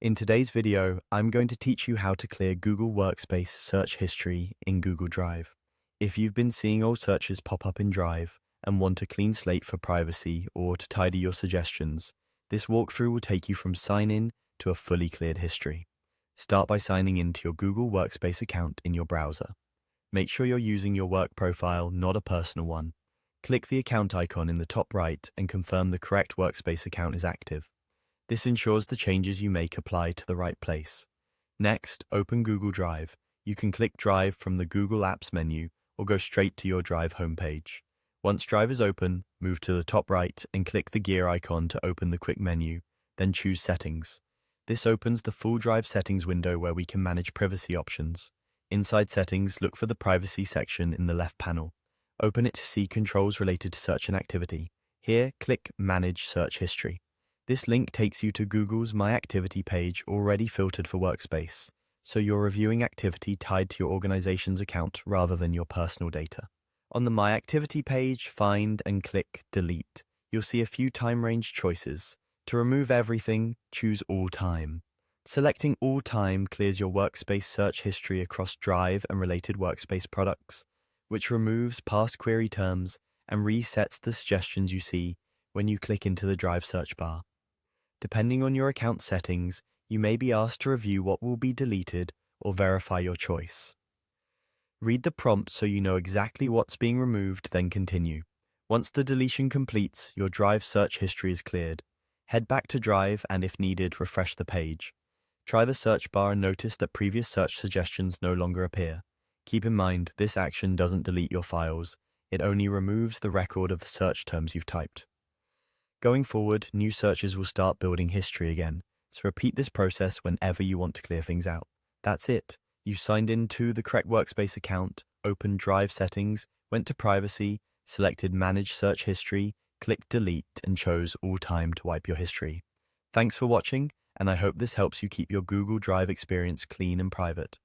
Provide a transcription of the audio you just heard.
In today's video, I'm going to teach you how to clear Google Workspace search history in Google Drive. If you've been seeing old searches pop up in Drive and want a clean slate for privacy or to tidy your suggestions, this walkthrough will take you from sign in to a fully cleared history. Start by signing in to your Google Workspace account in your browser. Make sure you're using your work profile, not a personal one. Click the account icon in the top right and confirm the correct Workspace account is active. This ensures the changes you make apply to the right place. Next, open Google Drive. You can click Drive from the Google Apps menu or go straight to your Drive homepage. Once Drive is open, move to the top right and click the gear icon to open the quick menu, then choose Settings. This opens the full Drive settings window where we can manage privacy options. Inside Settings, look for the Privacy section in the left panel. Open it to see controls related to search and activity. Here, click Manage Search History. This link takes you to Google's My Activity page already filtered for Workspace, so you're reviewing activity tied to your organization's account rather than your personal data. On the My Activity page, find and click Delete. You'll see a few time range choices. To remove everything, choose All Time. Selecting All Time clears your Workspace search history across Drive and related Workspace products, which removes past query terms and resets the suggestions you see when you click into the Drive search bar. Depending on your account settings, you may be asked to review what will be deleted or verify your choice. Read the prompt so you know exactly what's being removed, then continue. Once the deletion completes, your Drive search history is cleared. Head back to Drive and, if needed, refresh the page. Try the search bar and notice that previous search suggestions no longer appear. Keep in mind, this action doesn't delete your files. It only removes the record of the search terms you've typed. Going forward, new searches will start building history again, so repeat this process whenever you want to clear things out. That's it. You signed in to the correct Workspace account, opened Drive settings, went to Privacy, selected Manage Search History, clicked Delete, and chose All Time to wipe your history. Thanks for watching, and I hope this helps you keep your Google Drive experience clean and private.